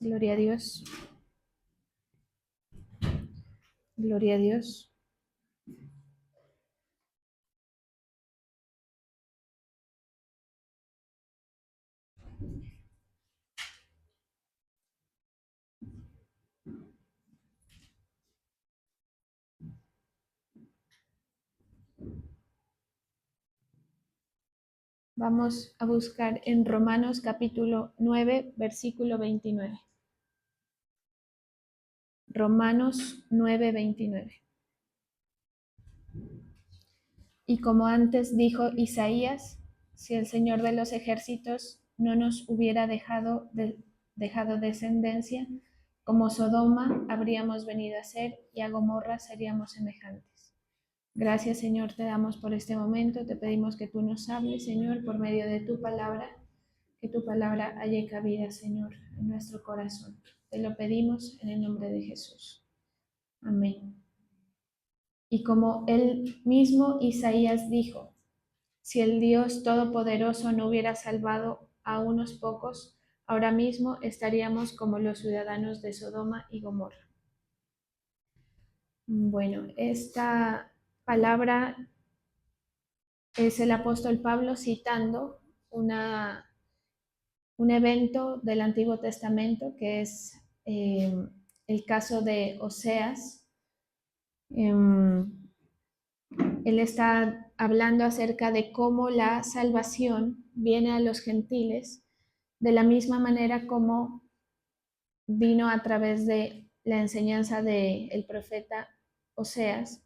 Gloria a Dios. Gloria a Dios. Vamos a buscar en Romanos capítulo 9, versículo 29. Romanos 9, 29. Y como antes dijo Isaías, si el Señor de los ejércitos no nos hubiera dejado descendencia, como Sodoma habríamos venido a ser y a Gomorra seríamos semejantes. Gracias, Señor, te damos por este momento. Te pedimos que tú nos hables, Señor, por medio de tu palabra, que tu palabra haya cabida, Señor, en nuestro corazón. Te lo pedimos en el nombre de Jesús. Amén. Y como él mismo Isaías dijo, si el Dios Todopoderoso no hubiera salvado a unos pocos, ahora mismo estaríamos como los ciudadanos de Sodoma y Gomorra. Bueno, esta palabra es el apóstol Pablo citando un evento del Antiguo Testamento que es el caso de Oseas. Él está hablando acerca de cómo la salvación viene a los gentiles de la misma manera como vino a través de la enseñanza del profeta Oseas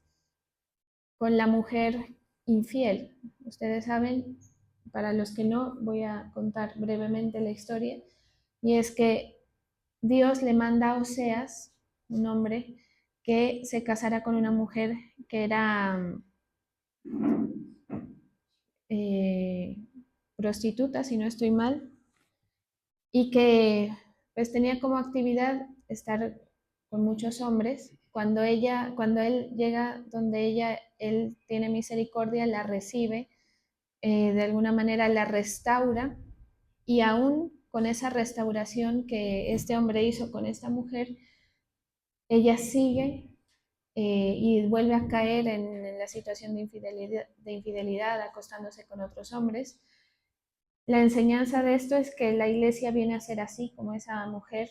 con la mujer infiel. Ustedes saben, para los que no, voy a contar brevemente la historia, y es que Dios le manda a Oseas, un hombre, que se casara con una mujer que era prostituta, si no estoy mal, y que pues tenía como actividad estar con muchos hombres. Cuando él llega donde él tiene misericordia, la recibe, de alguna manera la restaura, y aún con esa restauración que este hombre hizo con esta mujer, ella sigue y vuelve a caer en la situación de infidelidad, acostándose con otros hombres. La enseñanza de esto es que la iglesia viene a ser así, como esa mujer,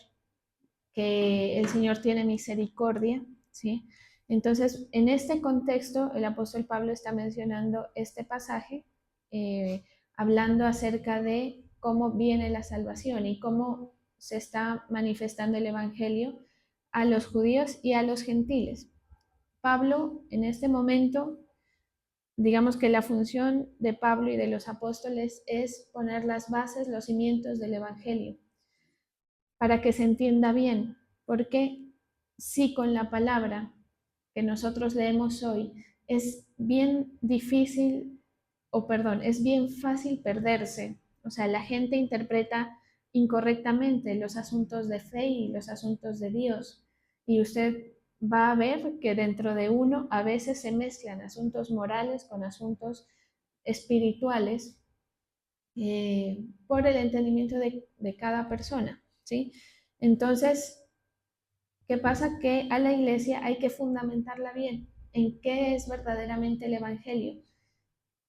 que el Señor tiene misericordia, ¿sí? Entonces, en este contexto, el apóstol Pablo está mencionando este pasaje, hablando acerca de cómo viene la salvación y cómo se está manifestando el Evangelio a los judíos y a los gentiles. Pablo, en este momento, digamos que la función de Pablo y de los apóstoles es poner las bases, los cimientos del Evangelio, para que se entienda bien, porque si con la palabra que nosotros leemos hoy es bien difícil, es bien fácil perderse, o sea, la gente interpreta incorrectamente los asuntos de fe y los asuntos de Dios, y usted va a ver que dentro de uno a veces se mezclan asuntos morales con asuntos espirituales, por el entendimiento de cada persona, ¿sí? Entonces, ¿qué pasa? Que a la iglesia hay que fundamentarla bien en qué es verdaderamente el Evangelio,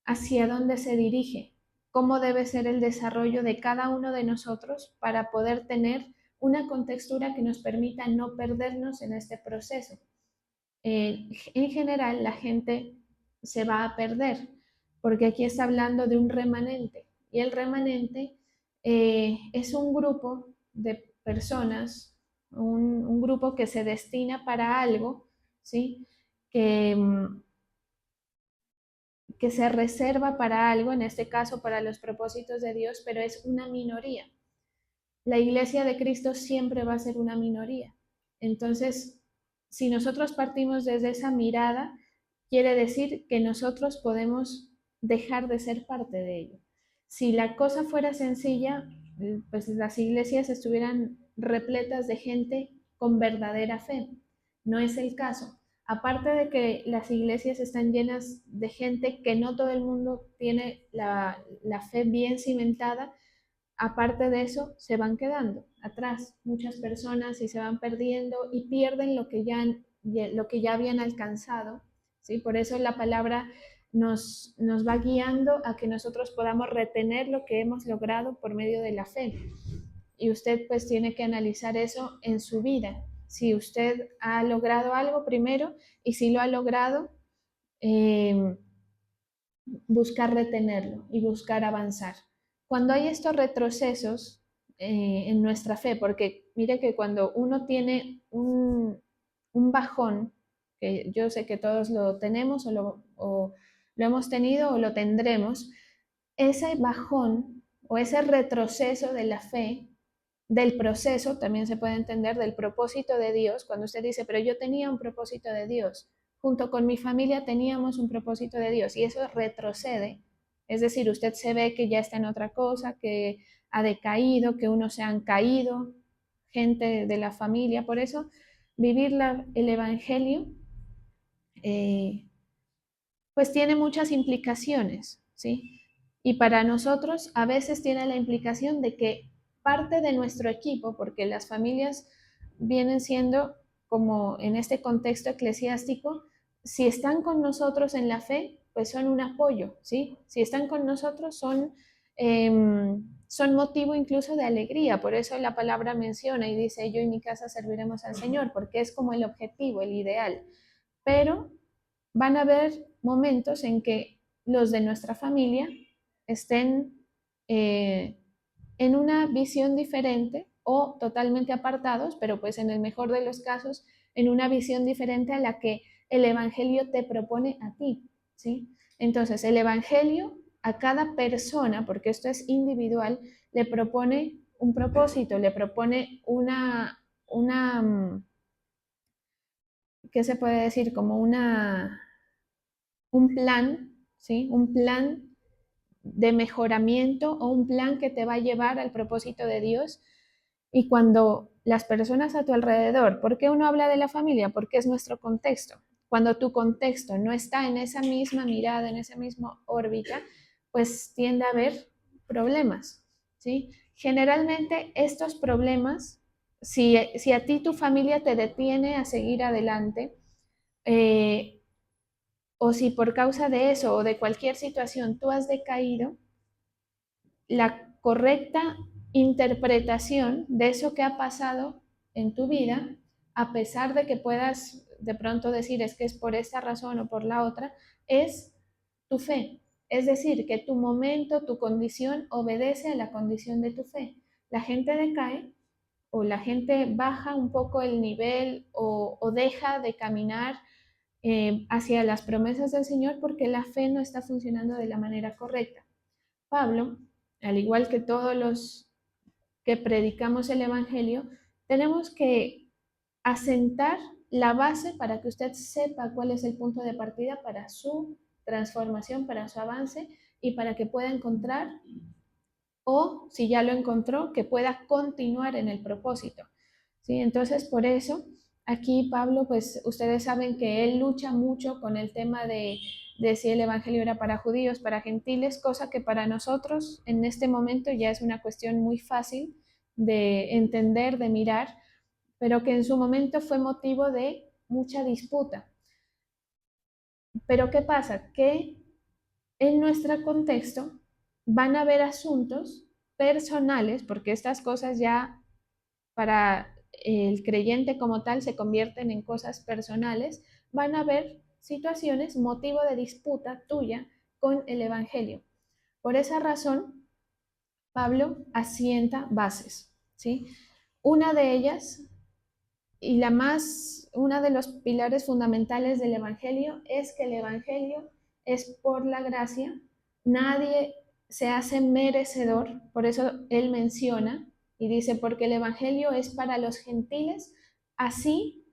hacia dónde se dirige, cómo debe ser el desarrollo de cada uno de nosotros para poder tener una contextura que nos permita no perdernos en este proceso. En general, la gente se va a perder, porque aquí está hablando de un remanente, y el remanente es un grupo de personas, un grupo que se destina para algo, ¿sí? Que, que se reserva para algo, en este caso para los propósitos de Dios, pero es una minoría. La iglesia de Cristo siempre va a ser una minoría. Entonces, si nosotros partimos desde esa mirada, quiere decir que nosotros podemos dejar de ser parte de ello. Si la cosa fuera sencilla, pues las iglesias estuvieran repletas de gente con verdadera fe. No es el caso. Aparte de que las iglesias están llenas de gente que no todo el mundo tiene la fe bien cimentada, aparte de eso, se van quedando atrás muchas personas y se van perdiendo y pierden lo que ya habían alcanzado, ¿sí? Por eso la palabra nos va guiando a que nosotros podamos retener lo que hemos logrado por medio de la fe. Y usted pues tiene que analizar eso en su vida. Si usted ha logrado algo primero y si lo ha logrado, eh, buscar retenerlo y buscar avanzar. Cuando hay estos retrocesos en nuestra fe, porque mire que cuando uno tiene un bajón, que yo sé que todos lo tenemos o lo hemos tenido o lo tendremos, ese bajón o ese retroceso de la fe, del proceso, también se puede entender del propósito de Dios, cuando usted dice, pero yo tenía un propósito de Dios, junto con mi familia teníamos un propósito de Dios y eso retrocede, es decir, usted se ve que ya está en otra cosa, que ha decaído, que unos se han caído, gente de la familia, por eso vivir el Evangelio eh, pues tiene muchas implicaciones, ¿sí? Y para nosotros a veces tiene la implicación de que parte de nuestro equipo, porque las familias vienen siendo como en este contexto eclesiástico, si están con nosotros en la fe, pues son un apoyo, ¿sí? Si están con nosotros son motivo incluso de alegría, por eso la palabra menciona y dice, yo y mi casa serviremos al Señor, porque es como el objetivo, el ideal. Pero van a haber momentos en que los de nuestra familia estén eh, en una visión diferente o totalmente apartados, pero pues en el mejor de los casos, en una visión diferente a la que el Evangelio te propone a ti, ¿sí? Entonces, el Evangelio a cada persona, porque esto es individual, le propone un propósito, le propone ¿qué se puede decir? Como un plan, ¿sí? Un plan de mejoramiento o un plan que te va a llevar al propósito de Dios. Y cuando las personas a tu alrededor, ¿por qué uno habla de la familia? Porque es nuestro contexto. Cuando tu contexto no está en esa misma mirada, en esa misma órbita, pues tiende a haber problemas, ¿sí? Generalmente estos problemas, si a ti tu familia te detiene a seguir adelante, eh, o si por causa de eso o de cualquier situación tú has decaído, la correcta interpretación de eso que ha pasado en tu vida, a pesar de que puedas de pronto decir es que es por esta razón o por la otra, es tu fe. Es decir, que tu momento, tu condición obedece a la condición de tu fe. La gente decae o la gente baja un poco el nivel o deja de caminar hacia las promesas del Señor porque la fe no está funcionando de la manera correcta. Pablo, al igual que todos los que predicamos el Evangelio, tenemos que asentar la base para que usted sepa cuál es el punto de partida para su transformación, para su avance y para que pueda encontrar o si ya lo encontró, que pueda continuar en el propósito. ¿Sí? Entonces, por eso, aquí Pablo, pues ustedes saben que él lucha mucho con el tema de si el Evangelio era para judíos, para gentiles, cosa que para nosotros en este momento ya es una cuestión muy fácil de entender, de mirar, pero que en su momento fue motivo de mucha disputa. Pero ¿qué pasa? Que en nuestro contexto van a haber asuntos personales, porque estas cosas ya para el creyente como tal se convierten en cosas personales, van a haber situaciones motivo de disputa tuya con el Evangelio. Por esa razón, Pablo asienta bases, ¿sí? Una de ellas y una de los pilares fundamentales del Evangelio es que el Evangelio es por la gracia, nadie se hace merecedor, por eso él menciona y dice, porque el Evangelio es para los gentiles, así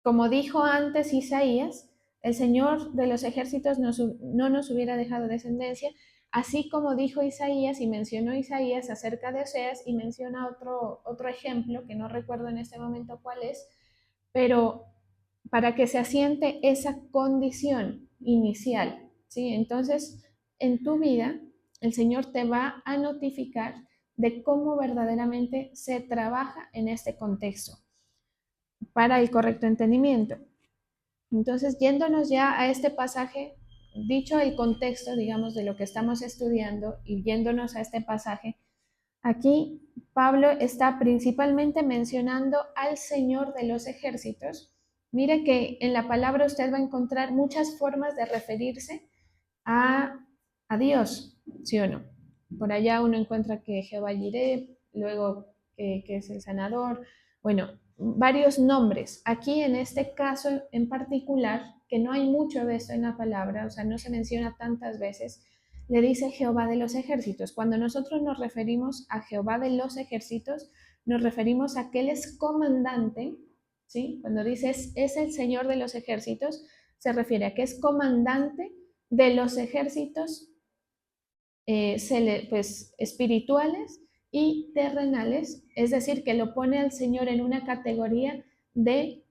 como dijo antes Isaías, el Señor de los ejércitos no nos hubiera dejado descendencia, así como dijo Isaías y mencionó Isaías acerca de Oseas y menciona otro ejemplo que no recuerdo en este momento cuál es, pero para que se asiente esa condición inicial, ¿sí? Entonces, en tu vida, el Señor te va a notificar de cómo verdaderamente se trabaja en este contexto para el correcto entendimiento. Entonces, yéndonos ya a este pasaje, dicho el contexto, digamos, de lo que estamos estudiando y yéndonos a este pasaje, aquí Pablo está principalmente mencionando al Señor de los ejércitos. Mire que en la palabra usted va a encontrar muchas formas de referirse a, a Dios, ¿sí o no? Por allá uno encuentra que Jehová Jireh, luego que es el sanador, bueno, varios nombres. Aquí en este caso en particular, que no hay mucho de esto en la palabra, o sea, no se menciona tantas veces, le dice Jehová de los ejércitos. Cuando nosotros nos referimos a Jehová de los ejércitos, nos referimos a que Él es comandante, ¿sí? Cuando dices es el Señor de los ejércitos, se refiere a que es comandante de los ejércitos pues, espirituales y terrenales, es decir, que lo pone al Señor en una categoría de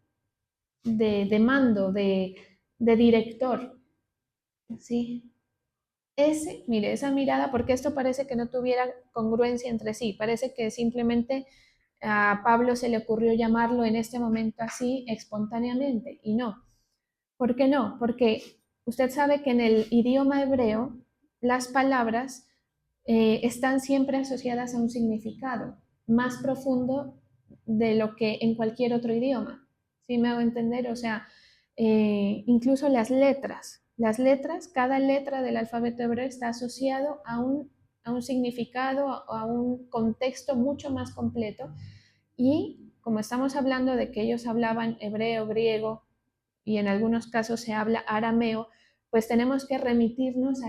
mando, de director, ¿sí? Mire, esa mirada, porque esto parece que no tuviera congruencia entre sí, parece que simplemente a Pablo se le ocurrió llamarlo en este momento así espontáneamente, y no. ¿Por qué no? Porque usted sabe que en el idioma hebreo las palabras están siempre asociadas a un significado más profundo de lo que en cualquier otro idioma. ¿Sí me hago entender? O sea, incluso las letras, cada letra del alfabeto hebreo está asociado a un significado, a un contexto mucho más completo. Y como estamos hablando de que ellos hablaban hebreo, griego, y en algunos casos se habla arameo, pues tenemos que remitirnos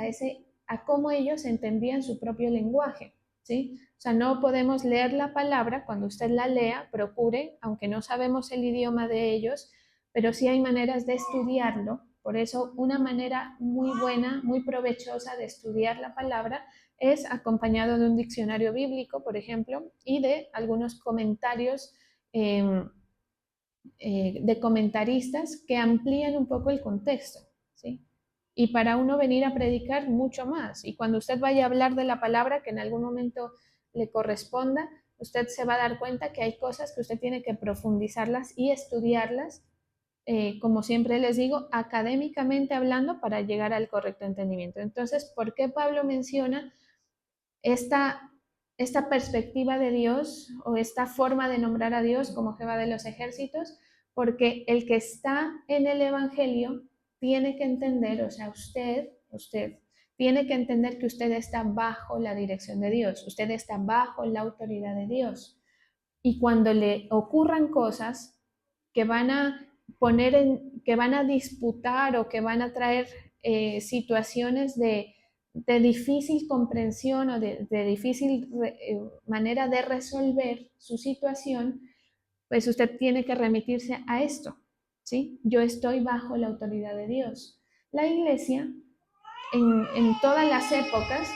a cómo ellos entendían su propio lenguaje, ¿sí? O sea, no podemos leer la palabra, cuando usted la lea, procure, aunque no sabemos el idioma de ellos, pero sí hay maneras de estudiarlo. Por eso, una manera muy buena, muy provechosa de estudiar la palabra es acompañado de un diccionario bíblico, por ejemplo, y de algunos comentarios de comentaristas que amplían un poco el contexto, ¿sí? Y para uno venir a predicar mucho más. Y cuando usted vaya a hablar de la palabra que en algún momento le corresponda, usted se va a dar cuenta que hay cosas que usted tiene que profundizarlas y estudiarlas, como siempre les digo, académicamente hablando para llegar al correcto entendimiento. Entonces, ¿por qué Pablo menciona esta, esta perspectiva de Dios o esta forma de nombrar a Dios como Jehová de los ejércitos? Porque el que está en el Evangelio tiene que entender, o sea, usted tiene que entender que usted está bajo la dirección de Dios, usted está bajo la autoridad de Dios. Y cuando le ocurran cosas que van a que van a disputar o que van a traer situaciones de difícil comprensión o de difícil manera de resolver su situación, pues usted tiene que remitirse a esto, ¿sí? Yo estoy bajo la autoridad de Dios. La iglesia, en todas las épocas,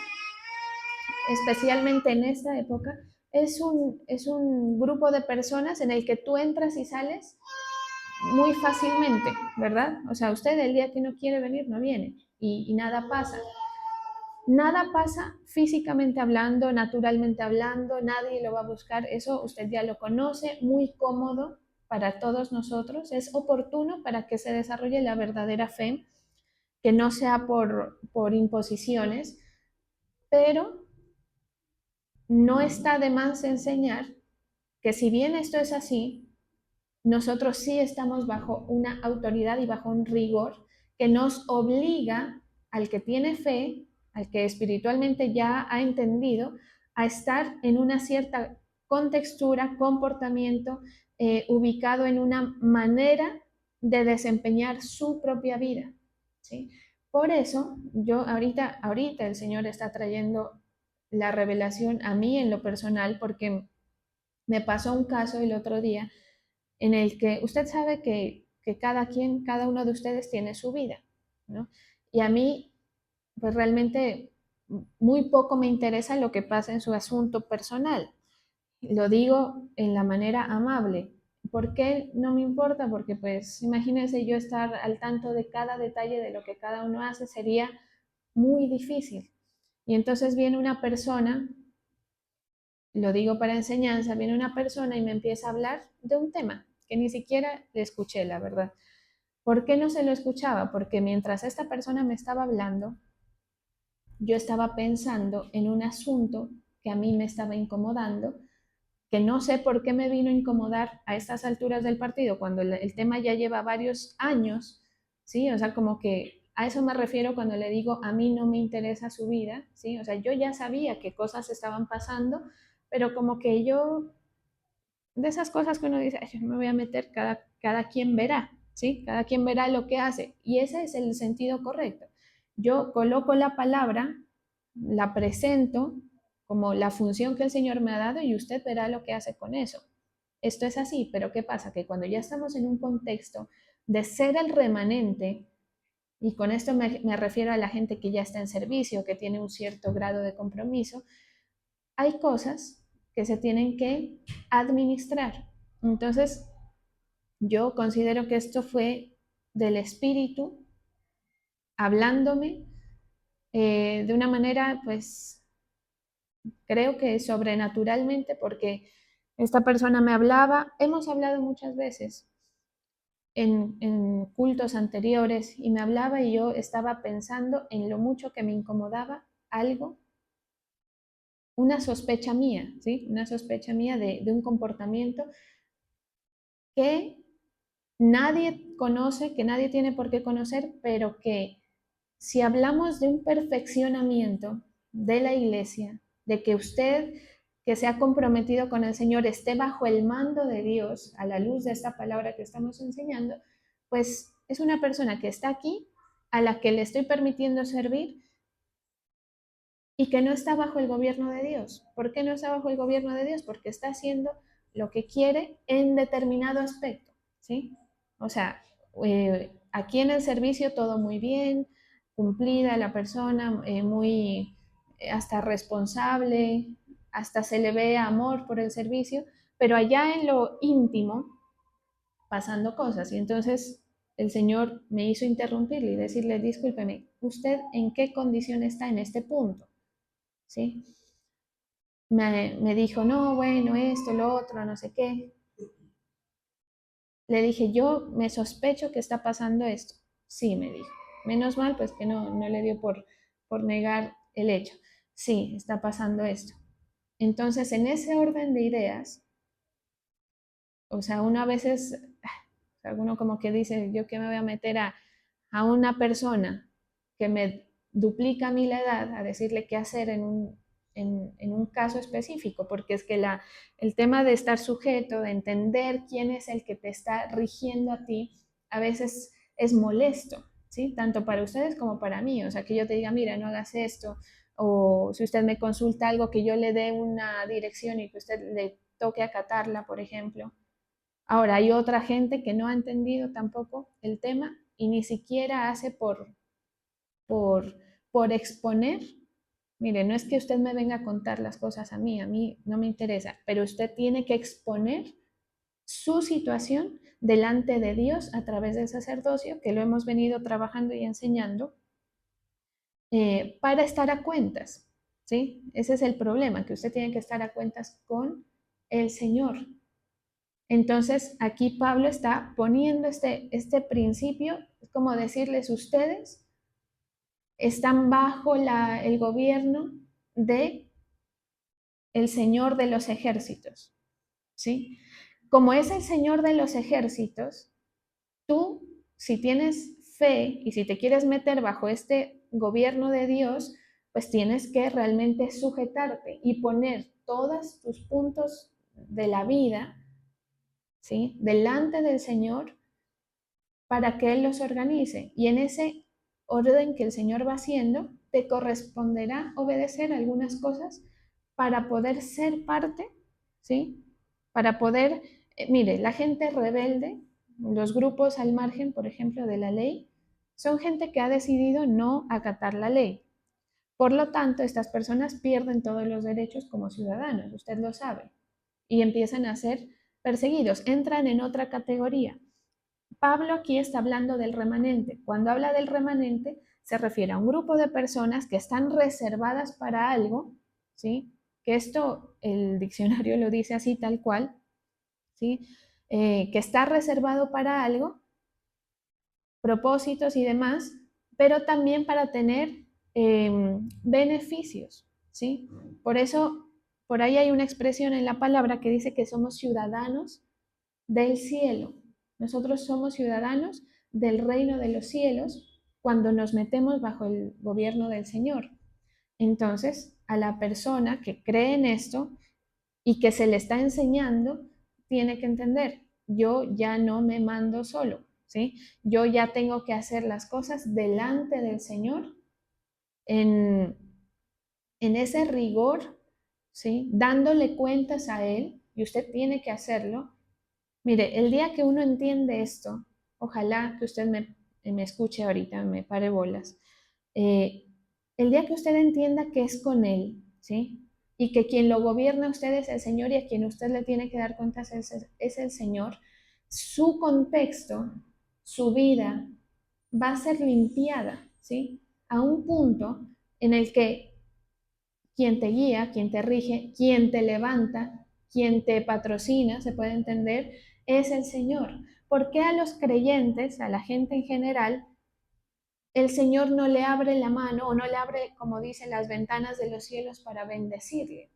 especialmente en esta época, es un grupo de personas en el que tú entras y sales muy fácilmente, ¿verdad? O sea, usted el día que no quiere venir, no viene y nada pasa. Nada pasa físicamente hablando, naturalmente hablando, nadie lo va a buscar, eso usted ya lo conoce, muy cómodo para todos nosotros, es oportuno para que se desarrolle la verdadera fe, que no sea por imposiciones, pero no está de más enseñar que si bien esto es así, nosotros sí estamos bajo una autoridad y bajo un rigor que nos obliga al que tiene fe, al que espiritualmente ya ha entendido, a estar en una cierta contextura, comportamiento, ubicado en una manera de desempeñar su propia vida, ¿sí? Por eso, ahorita el Señor está trayendo la revelación a mí en lo personal, porque me pasó un caso el otro día en el que usted sabe que cada uno de ustedes tiene su vida, ¿no? Y a mí, pues realmente muy poco me interesa lo que pasa en su asunto personal. Lo digo en la manera amable. ¿Por qué no me importa? Porque pues imagínense yo estar al tanto de cada detalle de lo que cada uno hace, sería muy difícil. Y entonces viene una persona, lo digo para enseñanza, viene una persona y me empieza a hablar de un tema que ni siquiera le escuché, la verdad. ¿Por qué no se lo escuchaba? Porque mientras esta persona me estaba hablando, yo estaba pensando en un asunto que a mí me estaba incomodando, que no sé por qué me vino a incomodar a estas alturas del partido, cuando el tema ya lleva varios años, ¿sí? O sea, como que a eso me refiero cuando le digo, a mí no me interesa su vida, ¿sí? O sea, yo ya sabía que cosas estaban pasando, pero como que yo, de esas cosas que uno dice, "Ay, yo no me voy a meter, cada quien verá, ¿sí? Cada quien verá lo que hace". Y ese es el sentido correcto. Yo coloco la palabra, la presento como la función que el Señor me ha dado y usted verá lo que hace con eso. Esto es así, pero ¿qué pasa? Que cuando ya estamos en un contexto de ser el remanente, y con esto me refiero a la gente que ya está en servicio, que tiene un cierto grado de compromiso, hay cosas que se tienen que administrar. Entonces, yo considero que esto fue del Espíritu hablándome de una manera, pues, creo que sobrenaturalmente, porque esta persona me hablaba, hemos hablado muchas veces en cultos anteriores, y me hablaba y yo estaba pensando en lo mucho que me incomodaba algo, una sospecha mía, ¿sí? Una sospecha mía de un comportamiento que nadie conoce, que nadie tiene por qué conocer, pero que si hablamos de un perfeccionamiento de la iglesia, de que usted que se ha comprometido con el Señor esté bajo el mando de Dios, a la luz de esta palabra que estamos enseñando, pues es una persona que está aquí, a la que le estoy permitiendo servir y que no está bajo el gobierno de Dios. ¿Por qué no está bajo el gobierno de Dios? Porque está haciendo lo que quiere en determinado aspecto, ¿sí? O sea, aquí en el servicio todo muy bien, cumplida la persona, muy hasta responsable, hasta se le ve amor por el servicio, pero allá en lo íntimo pasando cosas. Y entonces el Señor me hizo interrumpirle y decirle, discúlpeme, ¿usted en qué condición está en este punto? ¿Sí? Me dijo, no, bueno, esto, lo otro, no sé qué. Le dije, yo me sospecho que está pasando esto. Sí, me dijo. Menos mal, pues que no le dio por negar el hecho. Sí, está pasando esto. Entonces, en ese orden de ideas, o sea, uno a veces, alguno como que dice, yo que me voy a meter a una persona que me duplica a mí la edad, a decirle qué hacer en un caso específico, porque es que el tema de estar sujeto, de entender quién es el que te está rigiendo a ti, a veces es molesto, ¿sí? Tanto para ustedes como para mí, o sea, que yo te diga, mira, no hagas esto, o si usted me consulta algo, que yo le dé una dirección y que usted le toque acatarla, por ejemplo. Ahora, hay otra gente que no ha entendido tampoco el tema y ni siquiera hace por, por exponer. Mire, no es que usted me venga a contar las cosas a mí no me interesa, pero usted tiene que exponer su situación delante de Dios a través del sacerdocio, que lo hemos venido trabajando y enseñando, para estar a cuentas, ¿sí? Ese es el problema, que usted tiene que estar a cuentas con el Señor. Entonces, aquí Pablo está poniendo este principio, es como decirles, ustedes están bajo el gobierno de el Señor de los ejércitos, ¿sí? Como es el Señor de los ejércitos, tú, si tienes fe y si te quieres meter bajo este gobierno de Dios, pues tienes que realmente sujetarte y poner todos tus puntos de la vida, ¿sí? Delante del Señor para que Él los organice. Y en ese orden que el Señor va haciendo, te corresponderá obedecer algunas cosas para poder ser parte, ¿sí? Para poder, mire, la gente rebelde, los grupos al margen, por ejemplo, de la ley, son gente que ha decidido no acatar la ley. Por lo tanto, estas personas pierden todos los derechos como ciudadanos, usted lo sabe, y empiezan a ser perseguidos, entran en otra categoría. Pablo aquí está hablando del remanente. Cuando habla del remanente, se refiere a un grupo de personas que están reservadas para algo, ¿sí? Que esto el diccionario lo dice así tal cual, ¿sí? Que está reservado para algo, propósitos y demás, pero también para tener beneficios, ¿sí? Por eso, por ahí hay una expresión en la palabra que dice que somos ciudadanos del cielo. Nosotros somos ciudadanos del reino de los cielos cuando nos metemos bajo el gobierno del Señor. Entonces, a la persona que cree en esto y que se le está enseñando, tiene que entender, yo ya no me mando solo, ¿sí? Yo ya tengo que hacer las cosas delante del Señor en, en ese rigor, ¿sí? Dándole cuentas a Él, y usted tiene que hacerlo. Mire, el día que uno entiende esto, ojalá que usted me escuche ahorita, me pare bolas, eh, el día que usted entienda que es con Él, ¿sí? Y que quien lo gobierna a usted es el Señor y a quien usted le tiene que dar cuentas es el Señor, su contexto, su vida va a ser limpiada, ¿sí? A un punto en el que quien te guía, quien te rige, quien te levanta, quien te patrocina, se puede entender, es el Señor. ¿Por qué a los creyentes, a la gente en general, el Señor no le abre la mano o no le abre, como dicen, las ventanas de los cielos para bendecirle?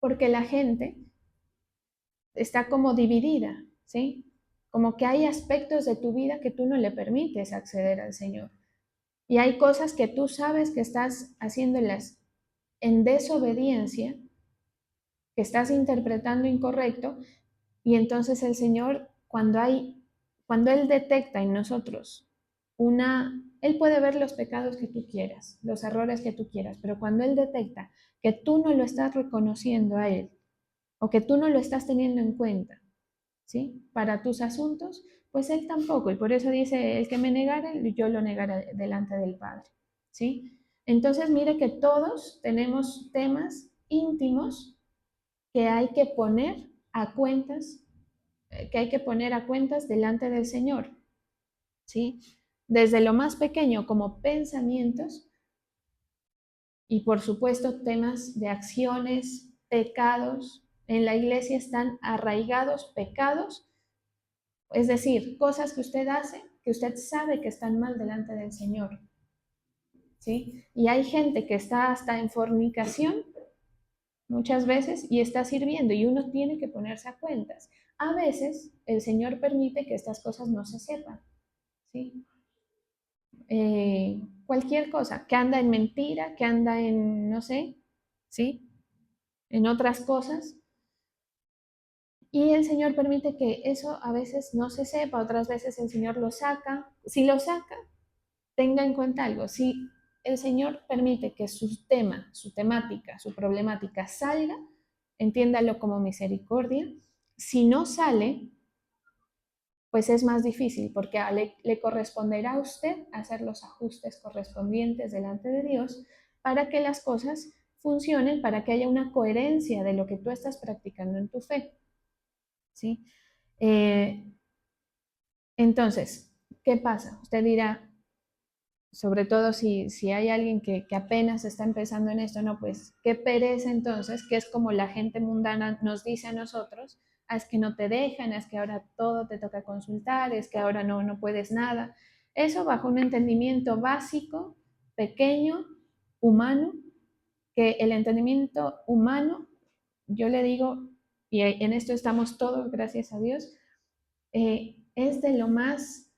Porque la gente está como dividida, ¿sí? Como que hay aspectos de tu vida que tú no le permites acceder al Señor. Y hay cosas que tú sabes que estás haciéndolas en desobediencia, que estás interpretando incorrecto, y entonces el Señor, cuando Él detecta en nosotros Él puede ver los pecados que tú quieras, los errores que tú quieras, pero cuando Él detecta que tú no lo estás reconociendo a Él o que tú no lo estás teniendo en cuenta, ¿sí? Para tus asuntos, pues Él tampoco, y por eso dice, el que me negare, yo lo negaré delante del Padre, ¿sí? Entonces, mire que todos tenemos temas íntimos que hay que poner a cuentas, delante del Señor, ¿sí? Desde lo más pequeño como pensamientos y por supuesto temas de acciones, pecados. En la iglesia están arraigados pecados, es decir, cosas que usted hace que usted sabe que están mal delante del Señor, ¿sí? Y hay gente que está hasta en fornicación muchas veces y está sirviendo y uno tiene que ponerse a cuentas. A veces el Señor permite que estas cosas no se sepan, ¿sí? Cualquier cosa, que anda en mentira, que anda en, no sé, ¿sí? En otras cosas. Y el Señor permite que eso a veces no se sepa, otras veces el Señor lo saca. Si lo saca, tenga en cuenta algo. Si el Señor permite que su tema, su temática, su problemática salga, entiéndalo como misericordia. Si no sale, pues es más difícil porque le corresponderá a usted hacer los ajustes correspondientes delante de Dios para que las cosas funcionen, para que haya una coherencia de lo que tú estás practicando en tu fe, ¿sí? Eh, entonces, ¿qué pasa? Usted dirá, sobre todo si hay alguien que apenas está empezando en esto, no, pues qué pereza entonces, que es como la gente mundana nos dice a nosotros, es que no te dejan, es que ahora todo te toca consultar, es que ahora no puedes nada. Eso bajo un entendimiento básico, pequeño, humano, que el entendimiento humano, yo le digo, y en esto estamos todos, gracias a Dios, es de lo más,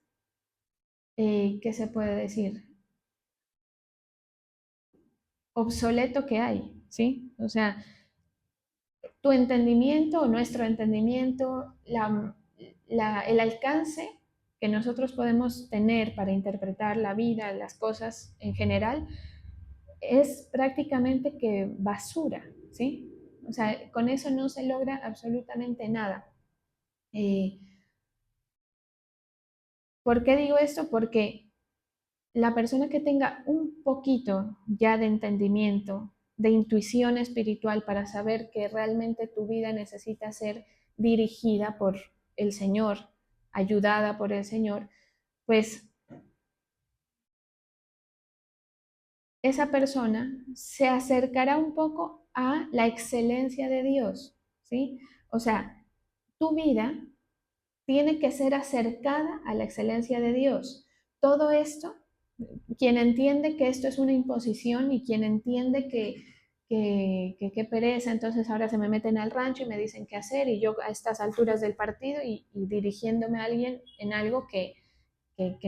¿qué se puede decir? Obsoleto que hay, ¿sí? O sea, tu entendimiento o nuestro entendimiento, el alcance que nosotros podemos tener para interpretar la vida, las cosas en general, es prácticamente que basura, ¿sí? O sea, con eso no se logra absolutamente nada. Eh, ¿Por qué digo esto? Porque la persona que tenga un poquito ya de entendimiento, de intuición espiritual para saber que realmente tu vida necesita ser dirigida por el Señor, ayudada por el Señor, pues esa persona se acercará un poco a la excelencia de Dios, ¿sí? O sea, tu vida tiene que ser acercada a la excelencia de Dios. Todo esto, quien entiende que esto es una imposición y quien entiende que pereza, entonces ahora se me meten al rancho y me dicen qué hacer y yo a estas alturas del partido y dirigiéndome a alguien en algo que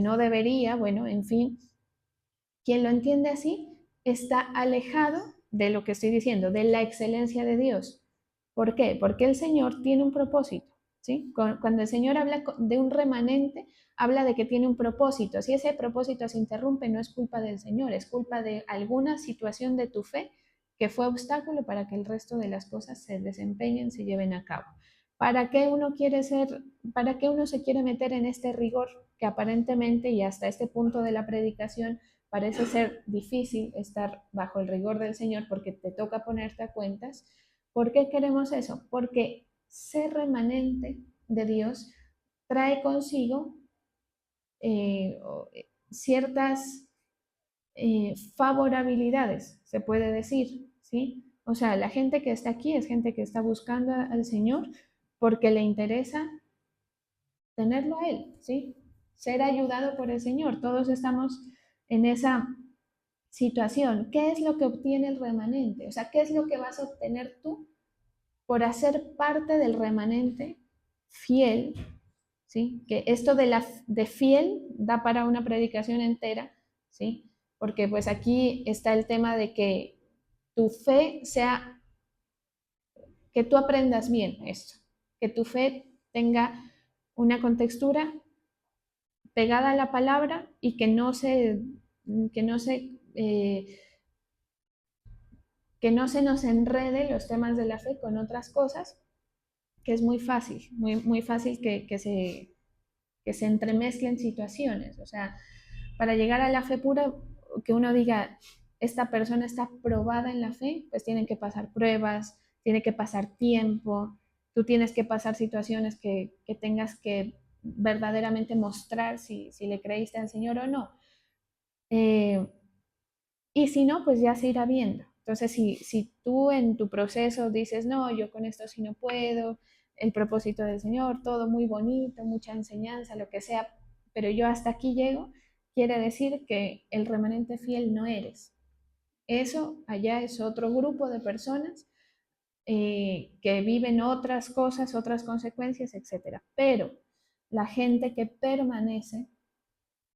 no debería, bueno, en fin, quien lo entiende así está alejado de lo que estoy diciendo, de la excelencia de Dios. ¿Por qué? Porque el Señor tiene un propósito, ¿sí? Cuando el Señor habla de un remanente, habla de que tiene un propósito. Si ese propósito se interrumpe, no es culpa del Señor, es culpa de alguna situación de tu fe que fue obstáculo para que el resto de las cosas se desempeñen, se lleven a cabo. ¿Para qué uno quiere ser, para qué uno se quiere meter en este rigor que aparentemente y hasta este punto de la predicación parece ser difícil estar bajo el rigor del Señor porque te toca ponerte a cuentas? ¿Por qué queremos eso? Porque ser remanente de Dios trae consigo eh, ciertas favorabilidades, se puede decir, ¿sí? O sea, la gente que está aquí es gente que está buscando al Señor porque le interesa tenerlo a Él, ¿sí? Ser ayudado por el Señor. Todos estamos en esa situación. ¿Qué es lo que obtiene el remanente? O sea, ¿qué es lo que vas a obtener tú por hacer parte del remanente fiel? ¿Sí? Que esto de fiel da para una predicación entera, ¿sí? Porque pues aquí está el tema de que tu fe sea, que tú aprendas bien esto, que tu fe tenga una contextura pegada a la palabra y que no se nos enrede los temas de la fe con otras cosas, que es muy fácil, muy fácil que se entremezclen situaciones. O sea, para llegar a la fe pura, que uno diga, esta persona está probada en la fe, pues tienen que pasar pruebas, tiene que pasar tiempo, tú tienes que pasar situaciones que tengas que verdaderamente mostrar si le creíste al Señor o no. Eh, y si no, pues ya se irá viendo. Entonces, si tú en tu proceso dices, no, yo con esto sí no puedo, el propósito del Señor, todo muy bonito, mucha enseñanza, lo que sea, pero yo hasta aquí llego, quiere decir que el remanente fiel no eres. Eso allá es otro grupo de personas que viven otras cosas, otras consecuencias, etc. Pero la gente que permanece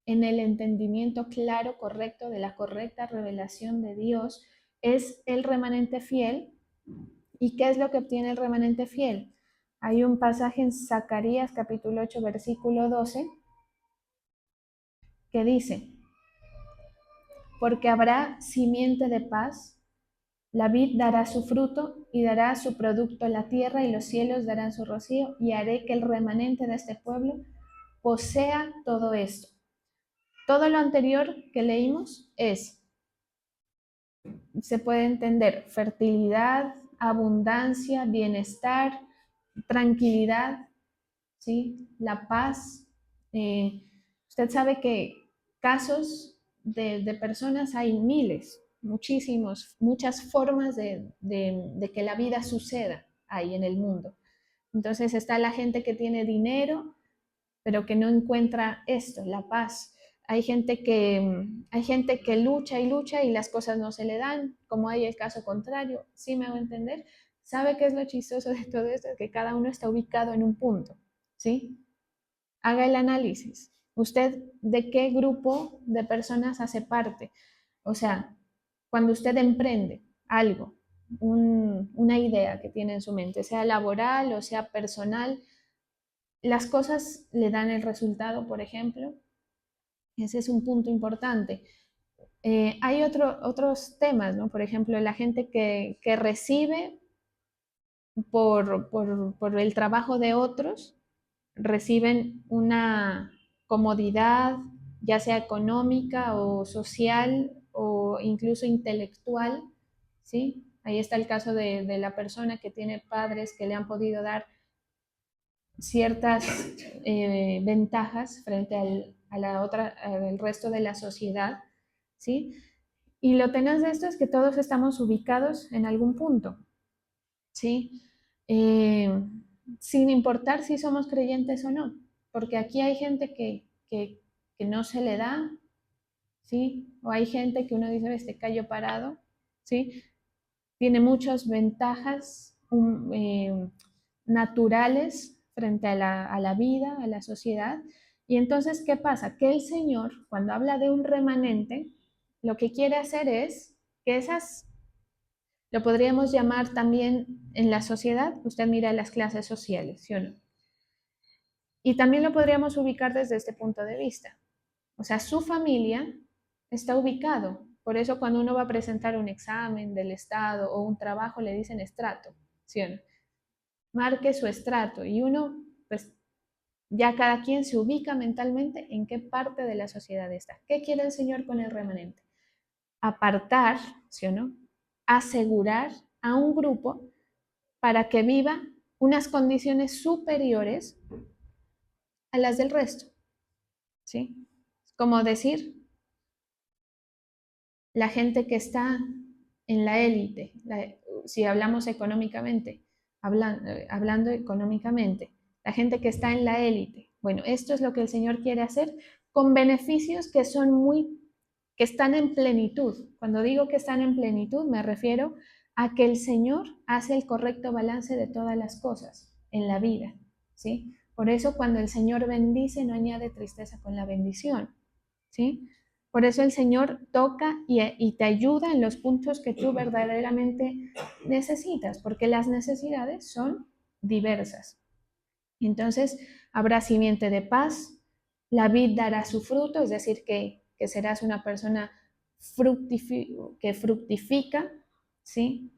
en el entendimiento claro, correcto, de la correcta revelación de Dios, es el remanente fiel. ¿Y qué es lo que obtiene el remanente fiel? Hay un pasaje en Zacarías capítulo 8, versículo 12, que dice, porque habrá simiente de paz, la vid dará su fruto y dará su producto la tierra y los cielos darán su rocío y haré que el remanente de este pueblo posea todo esto. Todo lo anterior que leímos se puede entender fertilidad, abundancia, bienestar, tranquilidad, ¿sí? La paz. Usted sabe que casos de personas hay miles, muchísimos, muchas formas de que la vida suceda ahí en el mundo. Entonces está la gente que tiene dinero, pero que no encuentra esto, la paz. Hay gente que lucha y lucha y las cosas no se le dan, como hay el caso contrario, sí me hago entender. ¿Sabe qué es lo chistoso de todo esto? Que cada uno está ubicado en un punto, ¿sí? Haga el análisis. ¿Usted de qué grupo de personas hace parte? O sea, cuando usted emprende algo, una idea que tiene en su mente, sea laboral o sea personal, las cosas le dan el resultado, por ejemplo. Ese es un punto importante. Hay otros temas, ¿no? Por ejemplo, la gente que recibe por el trabajo de otros, reciben una comodidad, ya sea económica o social o incluso intelectual, ¿sí? Ahí está el caso de la persona que tiene padres que le han podido dar ciertas ventajas frente al resto de la sociedad, ¿sí? Y lo tenaz de esto es que todos estamos ubicados en algún punto, ¿sí? Eh, Sin importar si somos creyentes o no, porque aquí hay gente que no se le da, ¿sí? O hay gente que uno dice, este callo parado, ¿sí? Tiene muchas ventajas naturales frente a la vida, a la sociedad. Y entonces, ¿qué pasa? Que el Señor, cuando habla de un remanente, lo que quiere hacer es que esas, lo podríamos llamar también en la sociedad, usted mira las clases sociales, ¿sí o no? Y también lo podríamos ubicar desde este punto de vista. O sea, su familia está ubicado. Por eso cuando uno va a presentar un examen del Estado o un trabajo le dicen estrato, ¿sí o no? Marque su estrato y uno, pues ya cada quien se ubica mentalmente en qué parte de la sociedad está. ¿Qué quiere el Señor con el remanente? Apartar, ¿sí o no? Asegurar a un grupo para que viva unas condiciones superiores a las del resto, ¿sí? Como decir, la gente que está en la élite, si hablamos económicamente, hablando económicamente, la gente que está en la élite. Bueno, esto es lo que el Señor quiere hacer con beneficios que son que están en plenitud. Cuando digo que están en plenitud, me refiero a que el Señor hace el correcto balance de todas las cosas en la vida, ¿sí? Por eso cuando el Señor bendice, no añade tristeza con la bendición, ¿sí? Por eso el Señor toca y te ayuda en los puntos que tú verdaderamente necesitas, porque las necesidades son diversas. Entonces, habrá simiente de paz, la vid dará su fruto, es decir, que serás una persona que fructifica, ¿sí?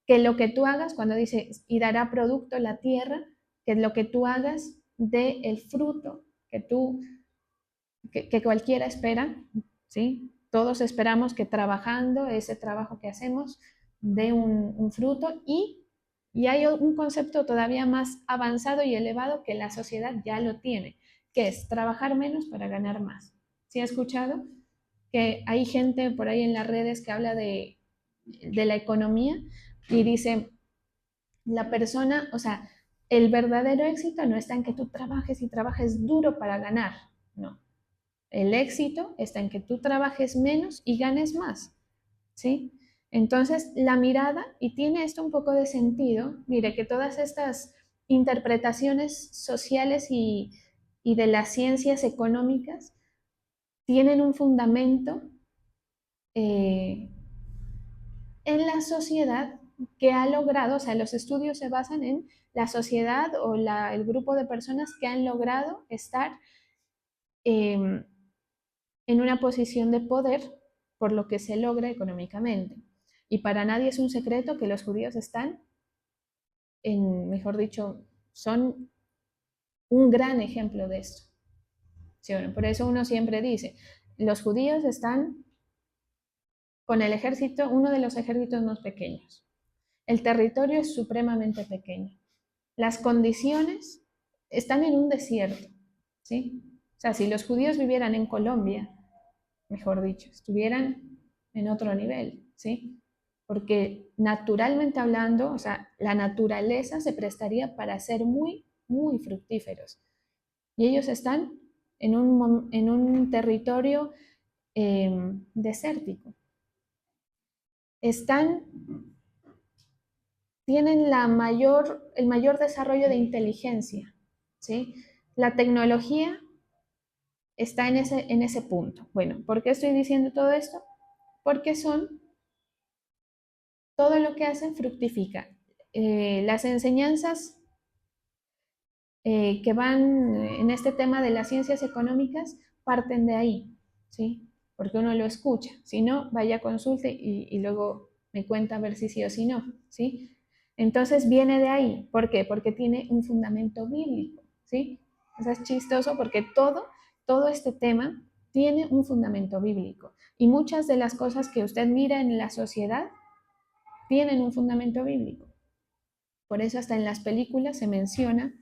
Que lo que tú hagas, cuando dice, y dará producto la tierra, que lo que tú hagas dé el fruto que cualquiera espera, ¿sí? Todos esperamos que trabajando, ese trabajo que hacemos, dé un fruto y hay un concepto todavía más avanzado y elevado que la sociedad ya lo tiene, que es trabajar menos para ganar más. ¿Sí ha escuchado? Que hay gente por ahí en las redes que habla de la economía y dice, la persona, o sea, el verdadero éxito no está en que tú trabajes y trabajes duro para ganar, no. El éxito está en que tú trabajes menos y ganes más, ¿sí? Entonces, la mirada, y tiene esto un poco de sentido, mire que todas estas interpretaciones sociales y de las ciencias económicas tienen un fundamento eh, en la sociedad que ha logrado, o sea, los estudios se basan en la sociedad o el grupo de personas que han logrado estar eh, en una posición de poder por lo que se logra económicamente. Y para nadie es un secreto que los judíos están, mejor dicho, son un gran ejemplo de esto. ¿Sí? Bueno, por eso uno siempre dice, los judíos están con el ejército, uno de los ejércitos más pequeños. El territorio es supremamente pequeño. Las condiciones están en un desierto, ¿sí? O sea, si los judíos vivieran en Colombia, mejor dicho, estuvieran en otro nivel, ¿sí? Porque naturalmente hablando, o sea, la naturaleza se prestaría para ser muy, muy fructíferos. Y ellos están en un territorio desértico. Están, tienen el mayor desarrollo de inteligencia, ¿sí? La tecnología está en ese punto. Bueno, ¿por qué estoy diciendo todo esto? Porque todo lo que hacen fructifica. Las enseñanzas que van en este tema de las ciencias económicas parten de ahí, ¿sí? Porque uno lo escucha. Si no, vaya a consulte y luego me cuenta a ver si sí o si no, ¿sí? Entonces viene de ahí. ¿Por qué? Porque tiene un fundamento bíblico, ¿sí? Eso es chistoso porque todo este tema tiene un fundamento bíblico. Y muchas de las cosas que usted mira en la sociedad tienen un fundamento bíblico. Por eso hasta en las películas se menciona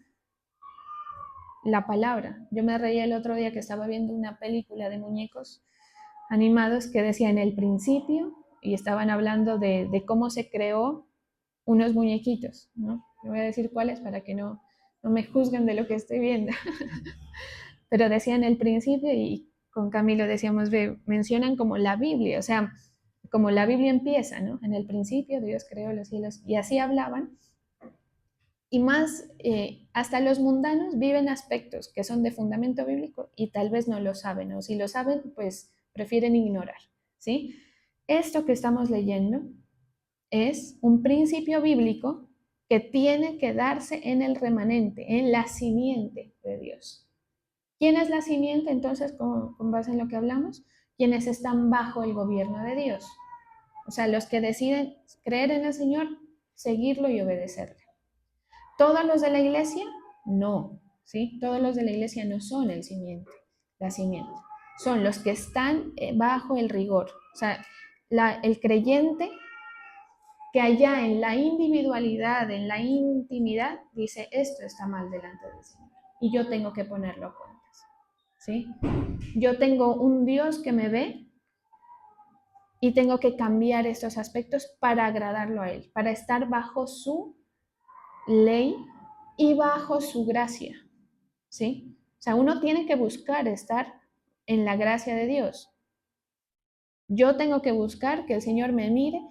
la palabra. Yo me reía el otro día que estaba viendo una película de muñecos animados que decía en el principio, y estaban hablando de cómo se creó unos muñequitos, ¿no? No voy a decir cuáles para que no me juzguen de lo que estoy viendo. Pero decía en el principio, y con Camilo decíamos, mencionan como la Biblia, o sea, como la Biblia empieza, ¿no? En el principio Dios creó los cielos, y así hablaban. Y más, hasta los mundanos viven aspectos que son de fundamento bíblico y tal vez no lo saben, o si lo saben, pues prefieren ignorar, ¿sí? Esto que estamos leyendo es un principio bíblico que tiene que darse en el remanente, en la simiente de Dios. ¿Quién es la simiente? Entonces, con base en lo que hablamos, quienes están bajo el gobierno de Dios. O sea, los que deciden creer en el Señor, seguirlo y obedecerle. ¿Todos los de la iglesia? No, ¿sí? Todos los de la iglesia no son el simiente, la simiente. Son los que están bajo el rigor. O sea, el creyente que allá en la individualidad, en la intimidad, dice, esto está mal delante del Señor y yo tengo que ponerlo a cuentas, ¿sí? Yo tengo un Dios que me ve y tengo que cambiar estos aspectos para agradarlo a Él, para estar bajo su ley y bajo su gracia, ¿sí? O sea, uno tiene que buscar estar en la gracia de Dios. Yo tengo que buscar que el Señor me mire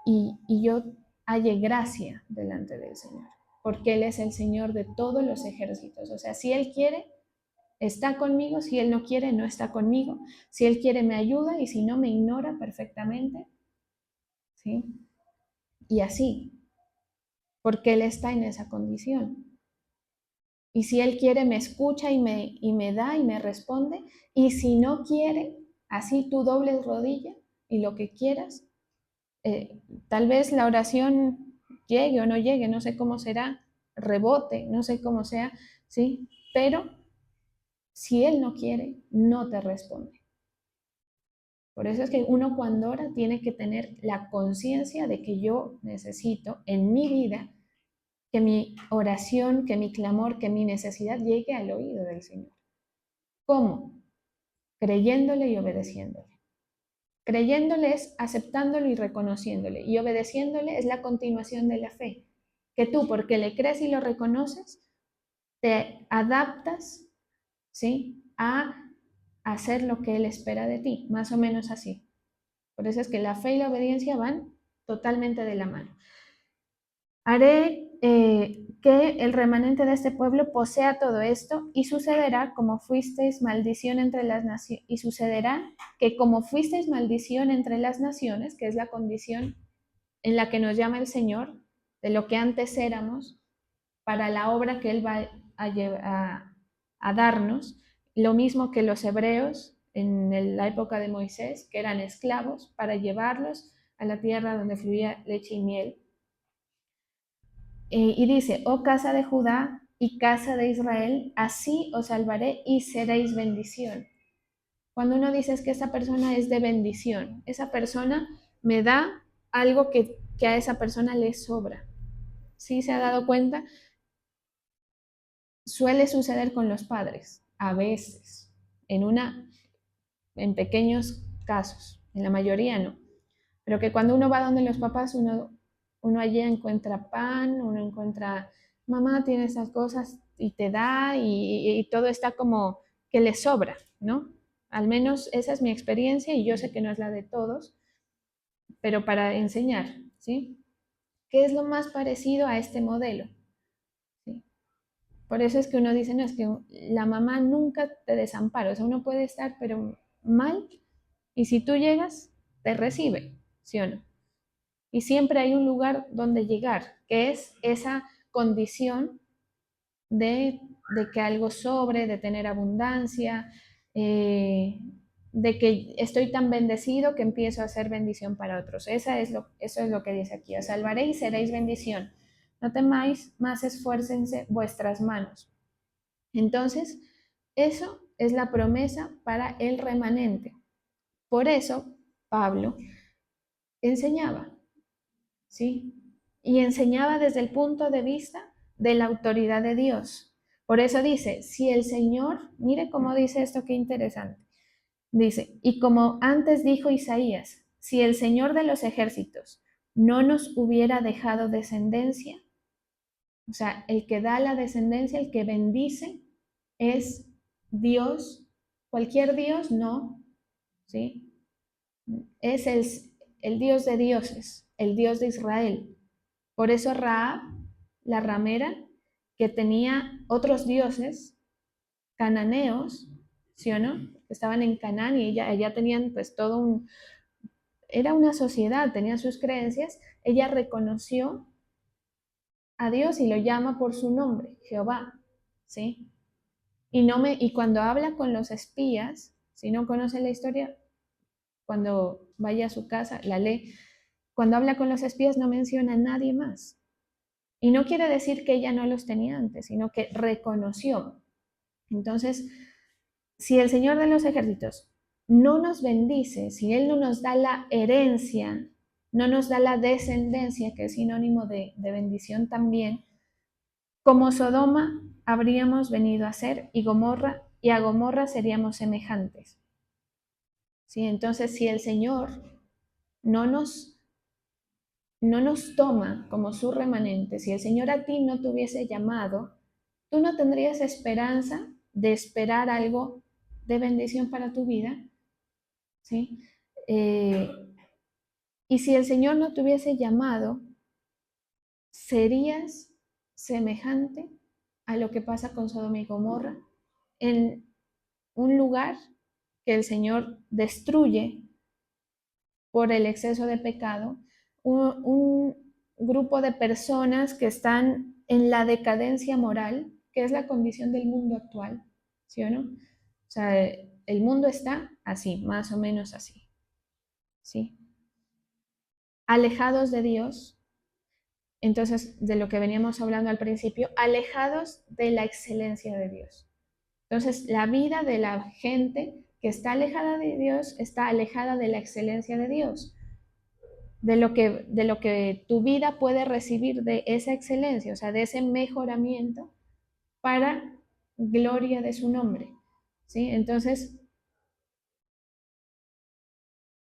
y yo halle gracia delante del Señor, porque Él es el Señor de todos los ejércitos. O sea, si Él quiere, está conmigo; si Él no quiere, no está conmigo; si Él quiere, me ayuda, y si no, me ignora perfectamente, ¿sí? Y así, porque Él está en esa condición. Y si Él quiere, me escucha y me da y me responde. Y si no quiere, así tú dobles rodilla y lo que quieras. Tal vez la oración llegue o no llegue, no sé cómo será, rebote, no sé cómo sea, ¿sí? Pero si Él no quiere, no te responde. Por eso es que uno cuando ora tiene que tener la conciencia de que yo necesito en mi vida que mi oración, que mi clamor, que mi necesidad llegue al oído del Señor. ¿Cómo? Creyéndole y obedeciéndole. Creyéndole es aceptándolo y reconociéndole, y obedeciéndole es la continuación de la fe, que tú, porque le crees y lo reconoces, te adaptas, ¿sí?, a hacer lo que Él espera de ti, más o menos así. Por eso es que la fe y la obediencia van totalmente de la mano. Haré que el remanente de este pueblo posea todo esto, y sucederá como fuisteis maldición entre las naciones, y sucederá que como fuisteis maldición entre las naciones, que es la condición en la que nos llama el Señor, de lo que antes éramos, para la obra que Él va a darnos, lo mismo que los hebreos en la época de Moisés, que eran esclavos, para llevarlos a la tierra donde fluía leche y miel. Y dice, oh casa de Judá y casa de Israel, así os salvaré y seréis bendición. Cuando uno dice es que esa persona es de bendición, esa persona me da algo que a esa persona le sobra. ¿Sí se ha dado cuenta? Suele suceder con los padres, a veces, en pequeños casos, en la mayoría no. Pero que cuando uno va donde los papás, uno allí encuentra pan, uno encuentra, mamá tiene esas cosas y te da, y todo está como que le sobra, ¿no? Al menos esa es mi experiencia, y yo sé que no es la de todos, pero para enseñar, ¿sí? ¿Qué es lo más parecido a este modelo? ¿Sí? Por eso es que uno dice, no, es que la mamá nunca te desampara, o sea, uno puede estar pero mal, y si tú llegas, te recibe, ¿sí o no? Y siempre hay un lugar donde llegar, que es esa condición de, de que algo sobre, de tener abundancia, de que estoy tan bendecido que empiezo a ser bendición para otros. Eso es lo que dice aquí: os salvaré y seréis bendición. No temáis, más esfuércense vuestras manos. Entonces, eso es la promesa para el remanente. Por eso, Pablo enseñaba, ¿sí? Y enseñaba desde el punto de vista de la autoridad de Dios. Por eso dice, si el Señor, mire cómo dice esto, qué interesante. Dice, y como antes dijo Isaías, si el Señor de los ejércitos no nos hubiera dejado descendencia, o sea, el que da la descendencia, el que bendice, es Dios, cualquier Dios, no, ¿sí? Es el Dios de dioses, el Dios de Israel. Por eso Raab, la ramera, que tenía otros dioses cananeos, ¿sí o no? Que estaban en Canaán y ella tenían pues todo era una sociedad, tenía sus creencias, ella reconoció a Dios y lo llama por su nombre, Jehová, ¿sí? Y cuando habla con los espías, si no conoce la historia, cuando vaya a su casa, la lee, cuando habla con los espías no menciona a nadie más. Y no quiere decir que ella no los tenía antes, sino que reconoció. Entonces, si el Señor de los ejércitos no nos bendice, si Él no nos da la herencia, no nos da la descendencia, que es sinónimo de bendición también, como Sodoma habríamos venido a ser y a Gomorra seríamos semejantes. ¿Sí? Entonces, si el Señor no nos, no nos toma como su remanente, si el Señor a ti no te hubiese llamado, tú no tendrías esperanza de esperar algo de bendición para tu vida, ¿sí? Eh, y si el Señor no te hubiese llamado, serías semejante a lo que pasa con Sodoma y Gomorra en un lugar que el Señor destruye por el exceso de pecado, un grupo de personas que están en la decadencia moral, que es la condición del mundo actual, ¿sí o no? O sea, el mundo está así, más o menos así, ¿sí? Alejados de Dios, entonces, de lo que veníamos hablando al principio, alejados de la excelencia de Dios. Entonces, la vida de la gente que está alejada de Dios está alejada de la excelencia de Dios, de lo que tu vida puede recibir de esa excelencia, o sea, de ese mejoramiento para gloria de su nombre. ¿Sí? Entonces,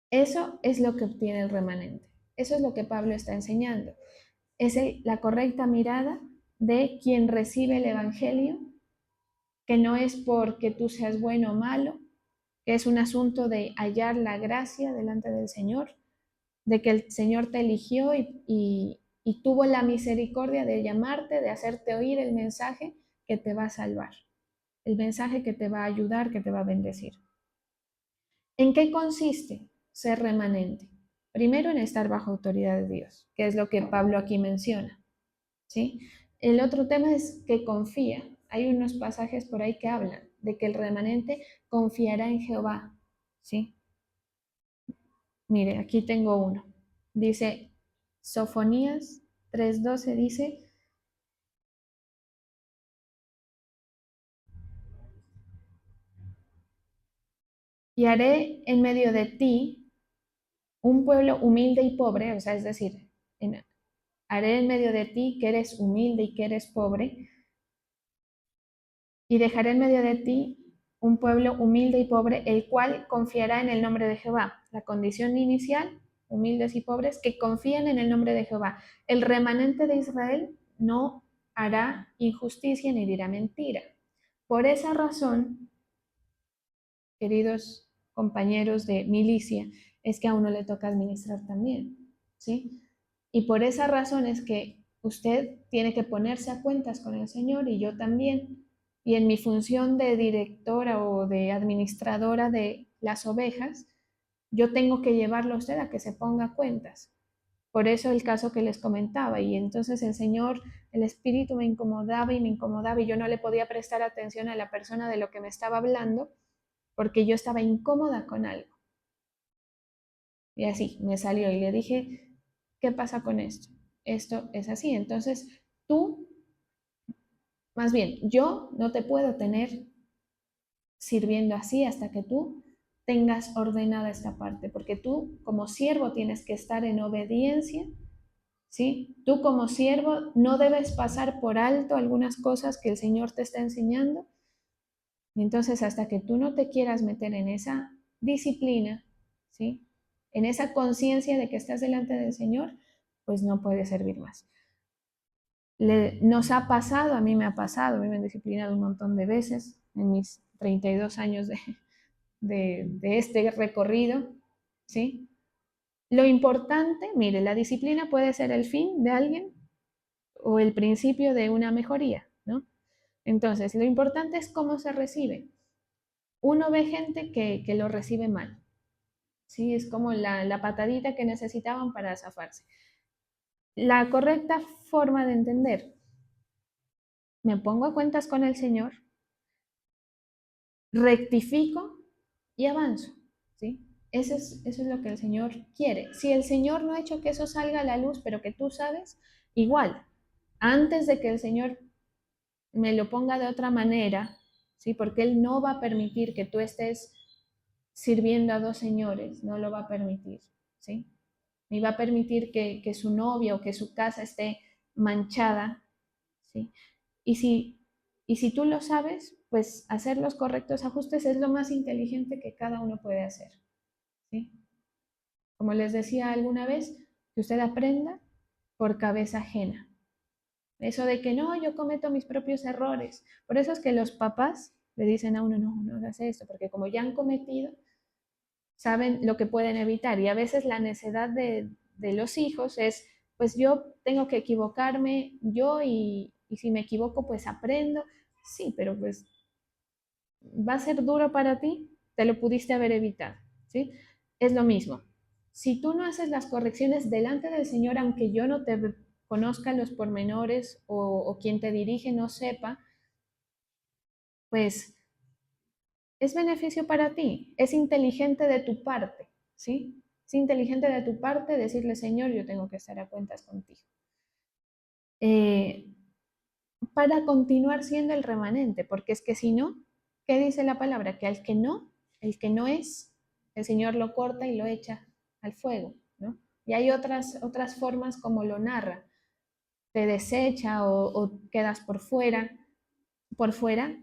eso es lo que obtiene el remanente. Eso es lo que Pablo está enseñando. Es la correcta mirada de quien recibe el Evangelio, que no es porque tú seas bueno o malo, que es un asunto de hallar la gracia delante del Señor, de que el Señor te eligió y tuvo la misericordia de llamarte, de hacerte oír el mensaje que te va a salvar, el mensaje que te va a ayudar, que te va a bendecir. ¿En qué consiste ser remanente? Primero, en estar bajo autoridad de Dios, que es lo que Pablo aquí menciona, ¿sí? El otro tema es que confía. Hay unos pasajes por ahí que hablan de que el remanente confiará en Jehová, ¿sí? Mire, aquí tengo uno. Dice, Sofonías 3:12 dice, y haré en medio de ti un pueblo humilde y pobre, o sea, es decir, haré en medio de ti que eres humilde y que eres pobre, y dejaré en medio de ti un pueblo humilde y pobre, el cual confiará en el nombre de Jehová. La condición inicial, humildes y pobres, que confían en el nombre de Jehová. El remanente de Israel no hará injusticia ni dirá mentira. Por esa razón, queridos compañeros de milicia, es que a uno le toca administrar también, ¿sí? Y por esa razón es que usted tiene que ponerse a cuentas con el Señor y yo también. Y en mi función de directora o de administradora de las ovejas, yo tengo que llevarlo a usted a que se ponga a cuentas. Por eso el caso que les comentaba. Y entonces el Señor, el Espíritu me incomodaba y yo no le podía prestar atención a la persona de lo que me estaba hablando porque yo estaba incómoda con algo. Y así me salió y le dije, ¿qué pasa con esto? Esto es así. Entonces, tú, más bien, yo no te puedo tener sirviendo así hasta que tú tengas ordenada esta parte, porque tú como siervo tienes que estar en obediencia, ¿sí? Tú como siervo no debes pasar por alto algunas cosas que el Señor te está enseñando. Y entonces, hasta que tú no te quieras meter en esa disciplina, ¿sí? En esa conciencia de que estás delante del Señor, pues no puedes servir más. Nos ha pasado, a mí me ha pasado, a mí me han disciplinado un montón de veces en mis 32 años de este recorrido, ¿sí? Lo importante, mire, la disciplina puede ser el fin de alguien o el principio de una mejoría, ¿no? Entonces, lo importante es cómo se recibe. Uno ve gente que lo recibe mal, ¿sí? Es como la patadita que necesitaban para zafarse. La correcta forma de entender, me pongo a cuentas con el Señor, rectifico y avanzo, ¿sí? Eso es lo que el Señor quiere. Si el Señor no ha hecho que eso salga a la luz, pero que tú sabes, igual, antes de que el Señor me lo ponga de otra manera, ¿sí? Porque Él no va a permitir que tú estés sirviendo a dos señores, no lo va a permitir, ¿sí? Ni va a permitir que su novia o que su casa esté manchada, ¿sí? Y si, y si tú lo sabes, pues hacer los correctos ajustes es lo más inteligente que cada uno puede hacer, ¿sí? Como les decía alguna vez, que usted aprenda por cabeza ajena. Eso de que no, yo cometo mis propios errores. Por eso es que los papás le dicen a uno, no, no hagas esto, porque como ya han cometido, saben lo que pueden evitar. Y a veces la necedad de los hijos es, pues yo tengo que equivocarme, yo y si me equivoco, pues aprendo. Sí, pero pues va a ser duro para ti, te lo pudiste haber evitado, ¿sí? Es lo mismo. Si tú no haces las correcciones delante del Señor, aunque yo no te conozca los pormenores o quien te dirige no sepa, pues es beneficio para ti, es inteligente de tu parte, ¿sí? Es inteligente de tu parte decirle, Señor, yo tengo que estar a cuentas contigo. Eh, para continuar siendo el remanente, porque es que si no, ¿qué dice la palabra? Que al que no, el que no es, el Señor lo corta y lo echa al fuego, ¿no? Y hay otras formas como lo narra, te desecha o quedas por fuera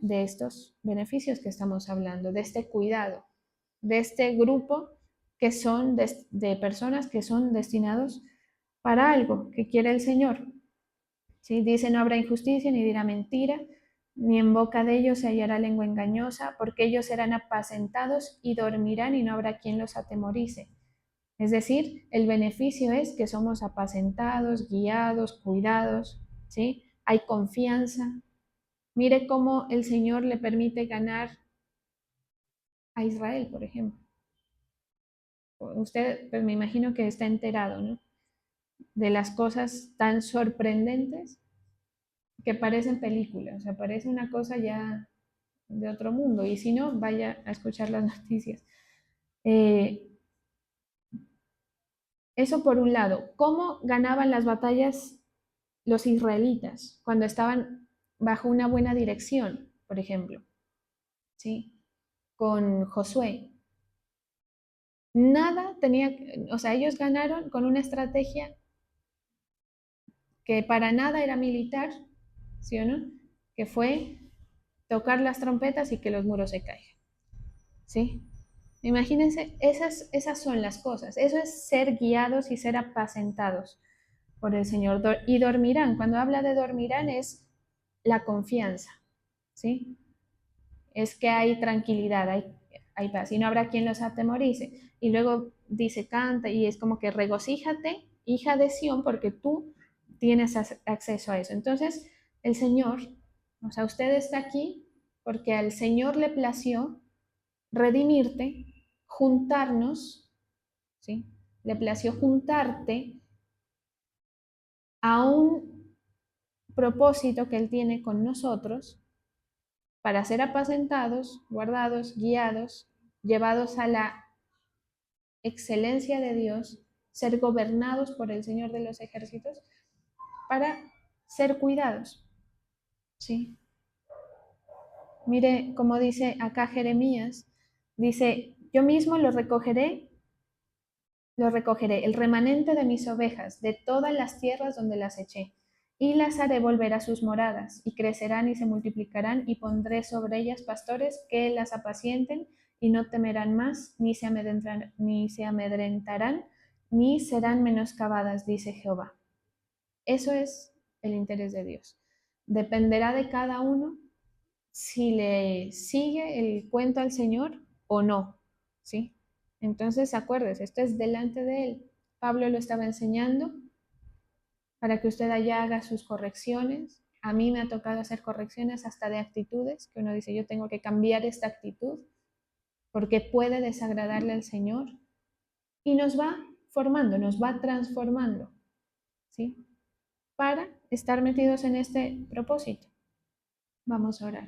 de estos beneficios que estamos hablando, de este cuidado, de este grupo que son de personas que son destinados para algo que quiere el Señor. ¿Sí? Dice, no habrá injusticia ni dirá mentira, ni en boca de ellos se hallará lengua engañosa, porque ellos serán apacentados y dormirán y no habrá quien los atemorice. Es decir, el beneficio es que somos apacentados, guiados, cuidados, ¿sí? Hay confianza. Mire cómo el Señor le permite ganar a Israel, por ejemplo. Usted, pues me imagino que está enterado, ¿no? De las cosas tan sorprendentes que parecen películas, o sea, parece una cosa ya de otro mundo, y si no, vaya a escuchar las noticias. Eh, Eso por un lado. ¿Cómo ganaban las batallas los israelitas cuando estaban bajo una buena dirección, por ejemplo? ¿Sí? Con Josué. Nada tenía, o sea, ellos ganaron con una estrategia que para nada era militar, ¿sí o no? Que fue tocar las trompetas y que los muros se caigan, ¿sí? Imagínense, esas son las cosas. Eso es ser guiados y ser apacentados por el Señor. Y dormirán, cuando habla de dormirán es la confianza, ¿sí? Es que hay tranquilidad, hay paz y no habrá quien los atemorice. Y luego dice, canta y es como que regocíjate, hija de Sión, porque tú tienes acceso a eso. Entonces, el Señor, o sea, usted está aquí porque al Señor le plació redimirte, juntarnos, ¿sí? Le plació juntarte a un propósito que Él tiene con nosotros para ser apacentados, guardados, guiados, llevados a la excelencia de Dios, ser gobernados por el Señor de los ejércitos, para ser cuidados, ¿sí? Mire, como dice acá Jeremías, dice, yo mismo lo recogeré, el remanente de mis ovejas, de todas las tierras donde las eché, y las haré volver a sus moradas, y crecerán y se multiplicarán, y pondré sobre ellas pastores que las apacienten, y no temerán más, ni se amedrentarán, ni serán menoscabadas, dice Jehová. Eso es el interés de Dios. Dependerá de cada uno si le sigue el cuento al Señor o no, ¿sí? Entonces, acuérdese, esto es delante de Él. Pablo lo estaba enseñando para que usted allá haga sus correcciones. A mí me ha tocado hacer correcciones hasta de actitudes, que uno dice, yo tengo que cambiar esta actitud porque puede desagradarle al Señor. Y nos va formando, nos va transformando, ¿sí? Para estar metidos en este propósito. Vamos a orar.